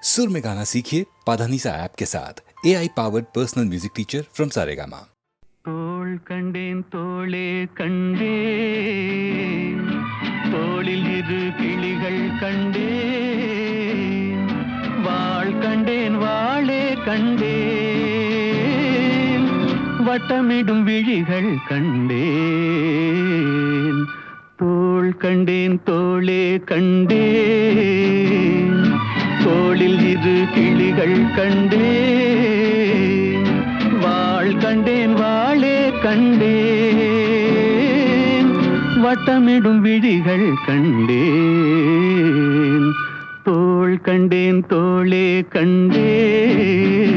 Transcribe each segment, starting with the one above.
सुर में गाना सीखिए पाधानीसा ऐप के साथ AI powered personal music teacher from Saregama. தோள் கண்டேன் தோளே கண்டேன், தோளில் இரு கிளிகள் கண்டேன், வாள் கண்டேன் வாளே கண்டேன், வட்டமிடும் விழிகள் கண்டேன். தோள் கண்டேன் தோளே கண்டேன், தோளில் இரு கிளிகள் கண்டேன், வாள் கண்டேன் வாளே கண்டேன், வட்டமிடும் விழிகள் கண்டேன். தோள் கண்டேன் தோளே கண்டேன்.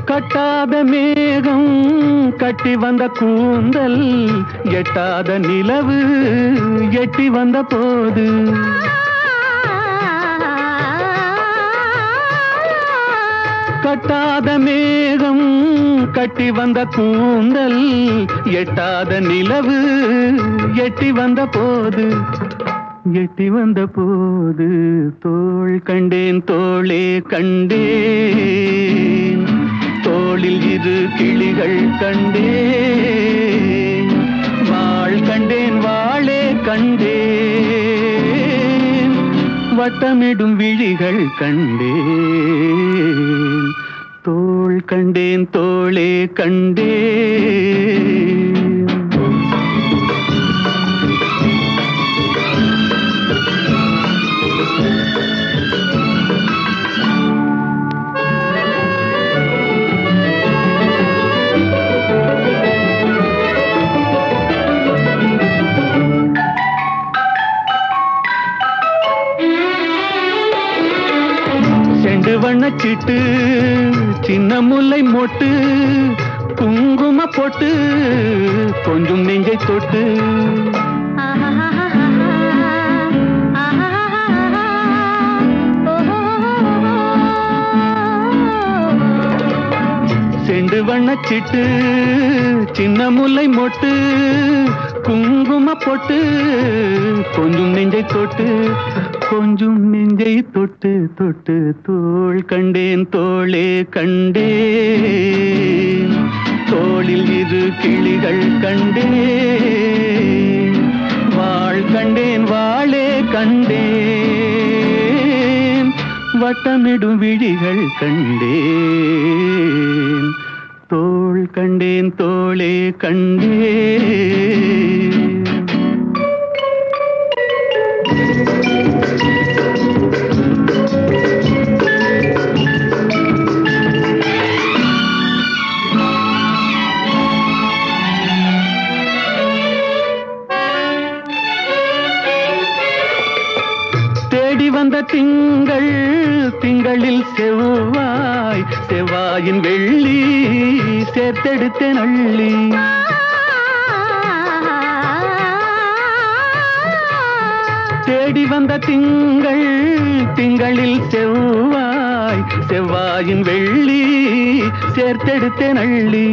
கட்டாத மேகம் கட்டி வந்த கூந்தல், எட்டாத நிலவு எட்டி வந்த போது, கட்டாத மேகம் கட்டி வந்த கூந்தல், எட்டாத நிலவு எட்டி வந்த போது, எட்டி வந்த போது, தோள் கண்டேன் தோளே கண்டேன், தோளில் இரு கிளிகள் கண்டேன், வாள் கண்டேன் வாளே கண்டேன், வட்டமிடும் விழிகள் கண்டேன். தோள் கண்டேன் தோளே கண்டேன். வண்ணச்சிட்டு சின்ன முல்லை மொட்டு, குங்கும போட்டு கொஞ்சம் நெஞ்சை தொட்டு, செண்டு வண்ணச்சிட்டு சின்ன முல்லை மொட்டு, குங்கும போட்டு கொஞ்சம் நெஞ்சை தொட்டு, கொஞ்சம் நெஞ்சை தொட்டு தொட்டு, தோள் கண்டேன் தோளே கண்டேன், தோளில் இரு கிளிகள் கண்டேன், வாள் கண்டேன் வாளே கண்டேன், வட்டமிடும் விழிகள் கண்டேன். தோள் கண்டேன் தோளே கண்டேன். வந்த திங்கள் திங்களில் செவ்வாய், செவ்வாயின் வெள்ளி சேர்த்தெடுத்தேன் அள்ளி, தேடி வந்த திங்கள் திங்களில் செவ்வாய், செவ்வாயின் வெள்ளி சேர்த்தெடுத்தேன் அள்ளி,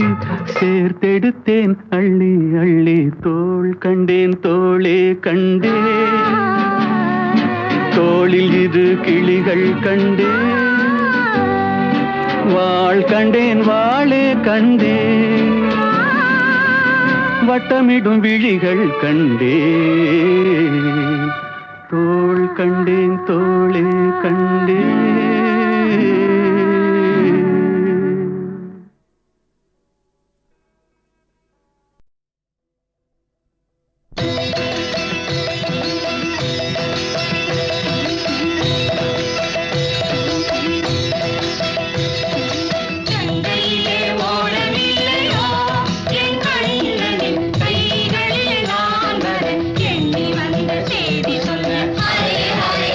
சேர்த்தெடுத்தேன் அள்ளி அள்ளி. தோள் கண்டேன் தோளே கண்டேன், தோளில் இரு கிளிகள் கண்டேன், வாள் கண்டேன் வாளே கண்டேன், வட்டமிடும் விழிகள் கண்டேன். தோள் கண்டேன் தோளே கண்டேன். கைகளில் நான் வர எண்ணி வந்த செய்தி சொல்ல, ஹரே ஹரே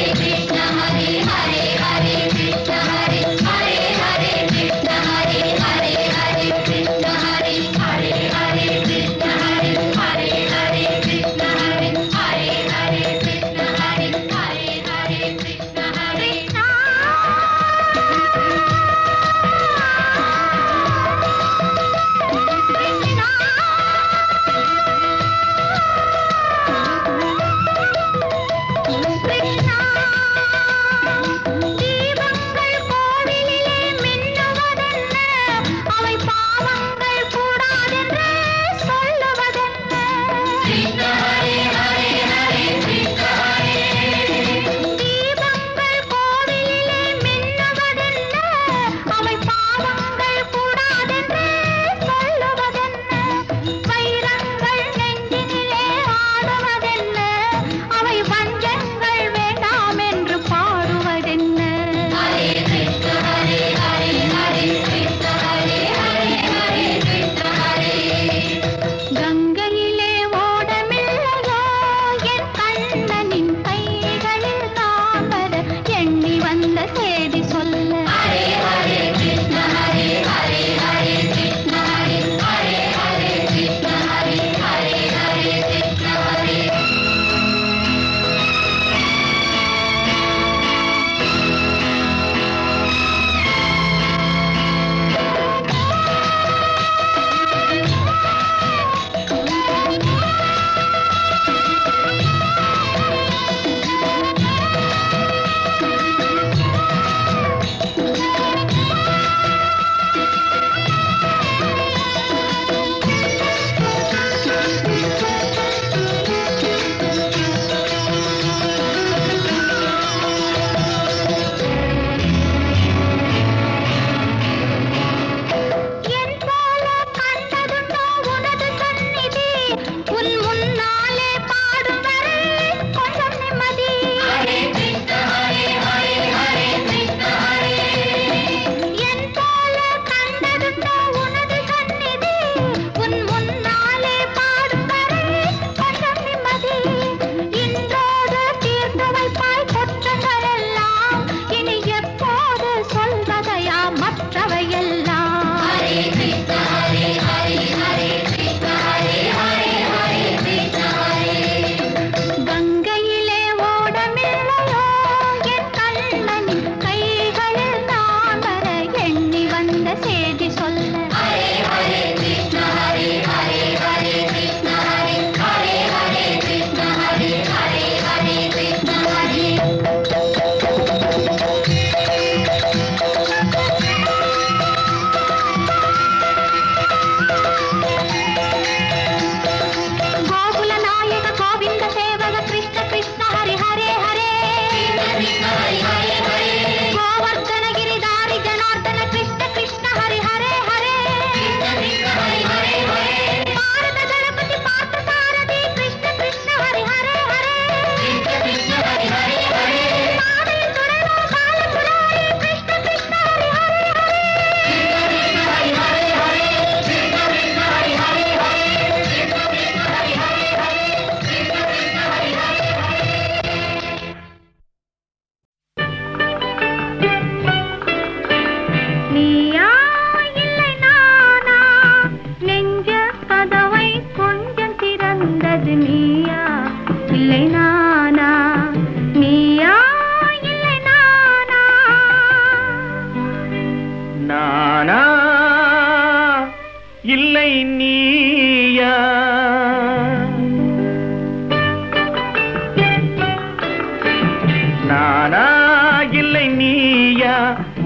நீயா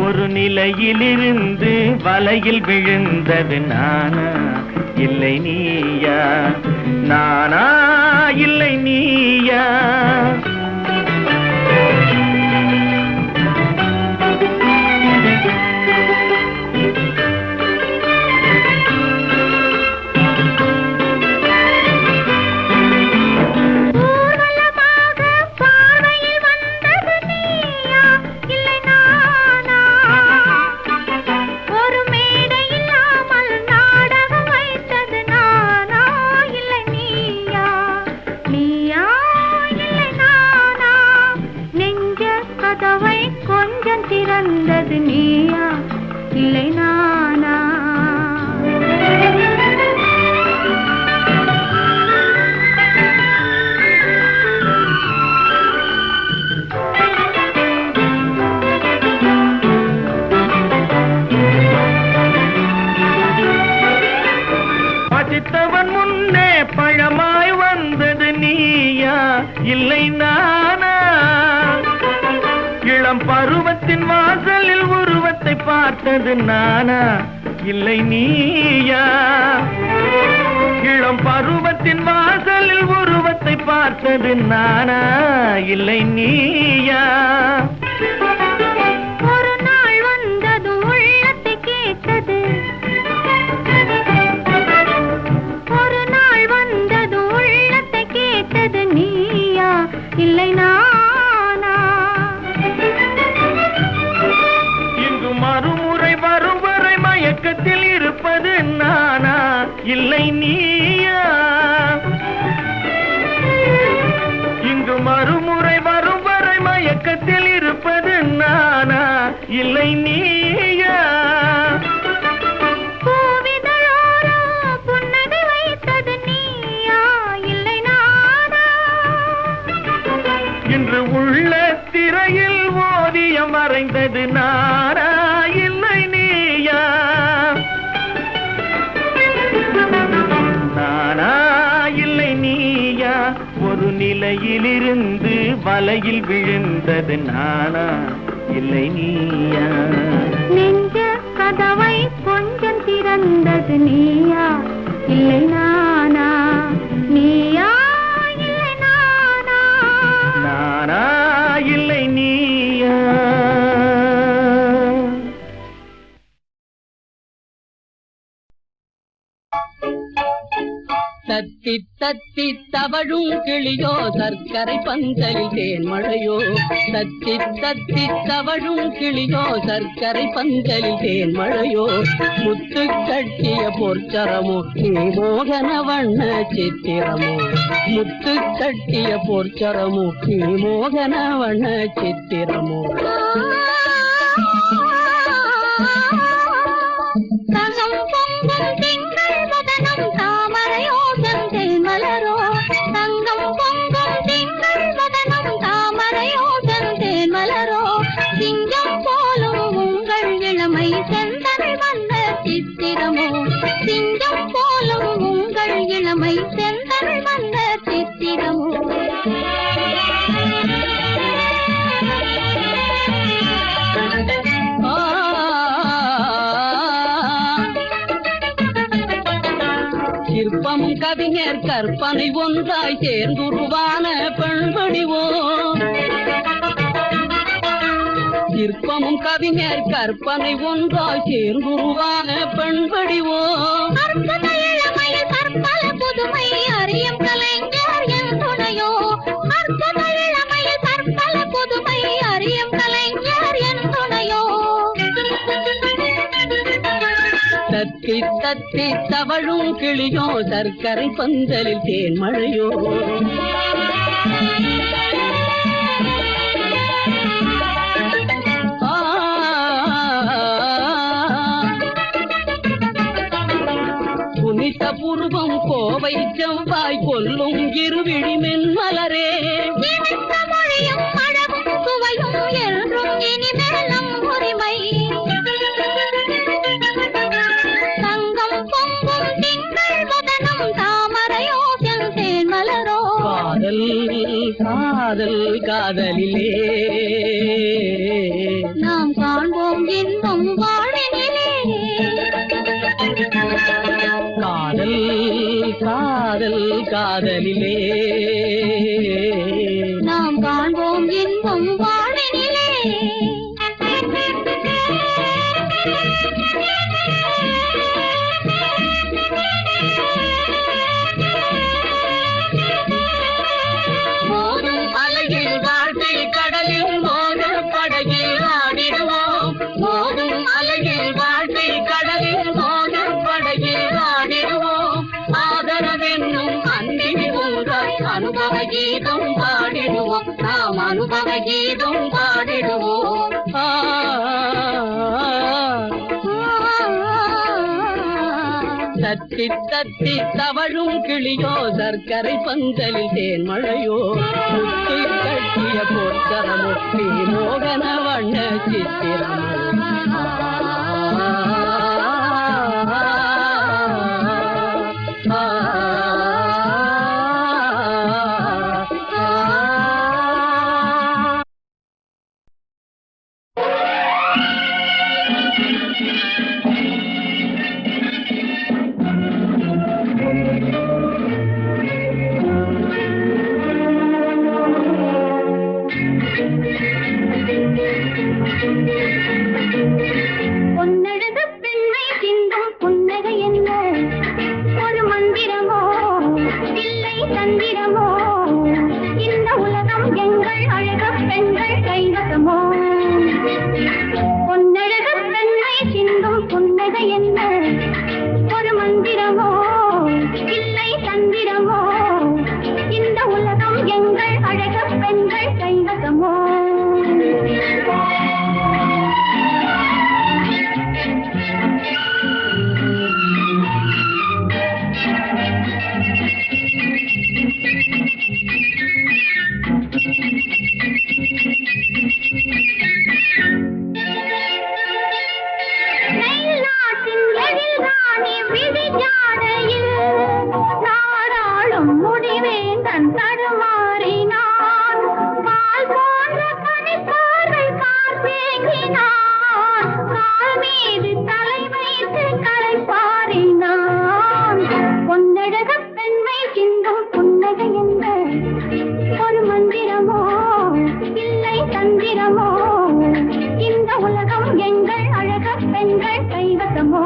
ஒரு நிலையிலிருந்து வலையில் விழுந்தது நானா இல்லை நீயா நானா இல்லை நீயா பசித்தவன் முன்னே பழமாய் வந்தது நீயா இல்லை நானா இளம் பருவத்தின் வாசலில் உருவத்தை பார்த்தது நானா இல்லை நீயா இளம் பருவத்தின் வாசலில் உருவத்தை பார்த்தது நானா இல்லை நீயா ஒரு நாள் வந்தது உள்ளத்தை கேட்டது ஒரு நாள் வந்தது உள்ளத்தை கேட்டது நீயா இல்லை நானா இங்கு மறுமுறை வரும் வரை மயக்கத்தில் இருப்பது நானா இல்லை நீயா இங்கு மறுமுறை வரும் வரை மயக்கத்தில் இருப்பது நானா இல்லை நீயா பூவிதழோரோ புன்னகை வைத்தது நீயா இல்லை நானா இன்று உள்ள திரையில் ஓவியம் வரைந்தது நானா இல்லை நீயா நானா இல்லை நீயா ஒரு நிலையிலிருந்து வலையில் விழுந்தது நானா இல்லை நீயா நெஞ்ச கதவை கொஞ்சம் திறந்தது நீயா இல்லை நானா நீயா இல்லை நானா நானா இல்லை நீயா தத்தி தத்தி தவழும் கிளியோ சர்க்கரை பந்தலில் தேன்மழையோ தத்தி தத்தி தவழும் கிளியோ சர்க்கரை பந்தலில் தேன்மழையோ முத்து கட்டிய பொற்சரமோ நீ மோகன வண்ண சித்திரமோ முத்து கட்டிய பொற்சரமோ நீ மோகன வண்ண சித்திரமோ தங்கம் பொங்கும் திங்கள் வதனம் தாமரையோ செந்தில் மலரோ தங்கம் பொங்கும் திங்கள் வதனம் தாமரையோ செந்தில் மலரோ சிங்கம் போலும் உங்கள் இளமை செந்தனை வந்த சித்திரமோ சிங்கம் போலும் உங்கள் இளமை செந்தனை வந்த சித்திரமோ சிற்பமும் கவிஞர் கற்பனை ஒன்றாய் சேர்ந்துருவான பெண்படிவோ சிற்பமும் கவிஞர் கற்பனை ஒன்றாய் சேர்ந்துருவான பெண்படிவோ கற்பல புதுமை அறியும் கலைஞர் என் துணையோ அற்புத இளமையில் கற்பல புதுமை அறியும் கலைஞர் என் துணையோ தத்தி தத்தி தவழும் கிளியோ சர்க்கரை பந்தலில் தேன்மழையோ புனித பூர்வம் கோவை செவ்வாய் கொல்லும் இருவிழி மென்மலரே மொழியும் அழகும் சுவையும் என்றும் இனிமேல் நம் உரிமை தங்கம் பொங்கும் திங்கள் வதனம் தாமரையோ செந்தேன் மலரோ காதலிலே நாம் காண்போம் இன்பம் வாழ்வினிலே. காதல் காதல் காதலிலே நாம் காண்போம் இன்பம் வாழ்வினிலே. மோதும் அலையில் வாழ்க்கை கடலில் மோதும் படகில் ஆடிடுவோம். மோதும் அலையில் வாழ்க்கை கடலில் மோதும் படகில் ஆடிடுவோம். ஆதரவென்னும் அன்பில் உங்கள் அனுபவ கீதம் பாடிடுவோம். நாம் அனுபவ கீதம் பாடிடுவோம். தத்தி தத்தி தவழும் கிளியோ சர்க்கரை பந்தலில் தேன்மழையோ முத்தி கட்டிய பொற்கரமுட்டி மோகன வண்ண சித்திரம். பொன்னழகு பெண்ணை சிந்தும் புன்னகை என்ன ஒரு மந்திரமோ இல்லை தந்திரமோ இந்த உலகம் எங்கள் அழகு பெண்கள் கைவசமோ. பொன்னழகு பெண்ணை சிந்தும் புன்னகை என்ன ஒரு மந்திரமோ இல்லை தந்திரமோ இந்த உலகம் எங்கள் அழகு பெண்கள் கைவசமோ. நெய்நாட்டின் எழில்ராணி விழிஜாடையில் நாடாளும் முடிவேந்தன் தடுமாறினான். பால் போன்ற பனிப்பாறை காத்தேங்கினான். கால் மீது தலை வைத்து களைப்பாறினான். பொன்னழகு பெண்மை சிந்தும் புன்னகை என்ன ஒரு மந்திரமோ இல்லை தந்திரமோ இந்த உலகம் எங்கள் அழக பெண்கள் கைவசமோ.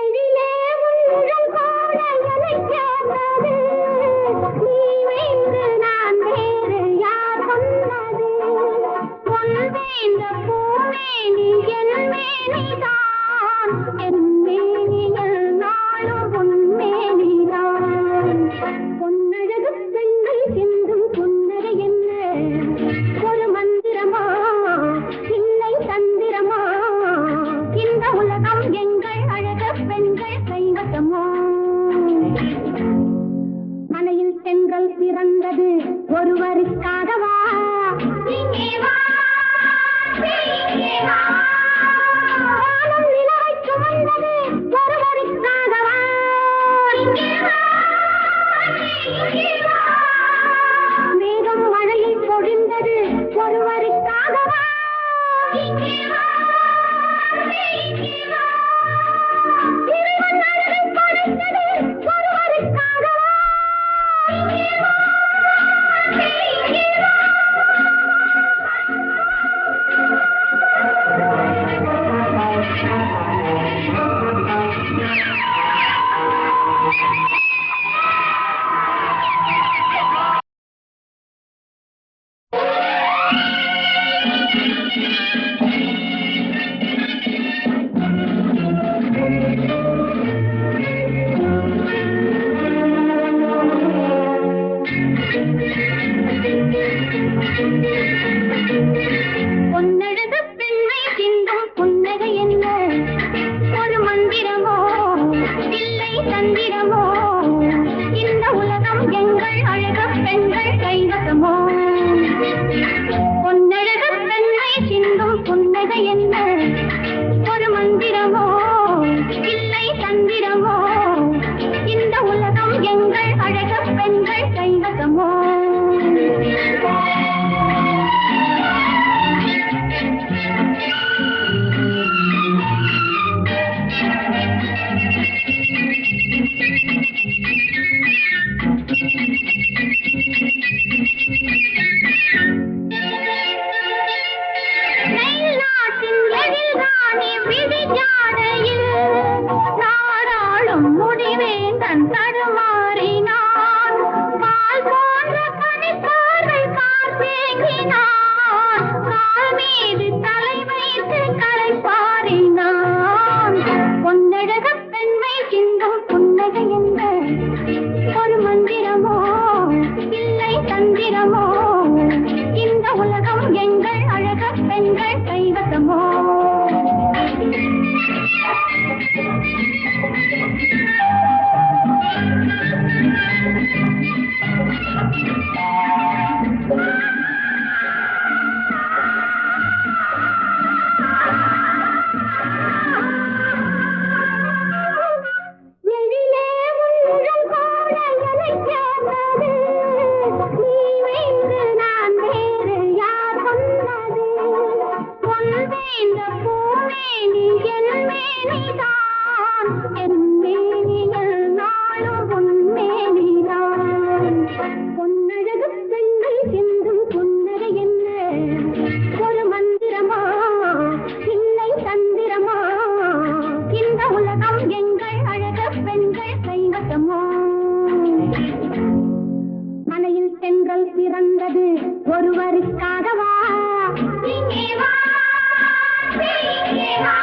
எழிலே உன்னுடன் கூட எனைச் சேர்ந்தது. நீ வேறு நான் வேறு யார் சொன்னது? பொன் வேந்த பூமேனி என் மேனிதான். என் மேனியில் நாளும் உன் மேனிதான். பொன்னழகு பெண்ணை சிந்தும் புன்னகை என்ன ஒரு மந்திரமா இல்லை தந்திரமா இந்த உலகம் எங்கள் அழக பெண்கள் கைவசமோ. மலையில் செங்கல் பிறந்தது ஒருவருக்காகவா? இங்கே வா, இங்கே வா. வானம் நிலவை சுமந்தது ஒருவருக்காகவா? இங்கே வா, இங்கே வா. மேகம் மழையை பொழிந்தது ஒருவருக்காகவா? இங்கே வா, இங்கே வா. இறைவன் அழகை படைத்தது ஒருவருக்காகவா? இங்கே வா, இங்கே வா. தென்றல் பிறந்தது ஒருவருக்காகவா இங்கே வா இங்கே வா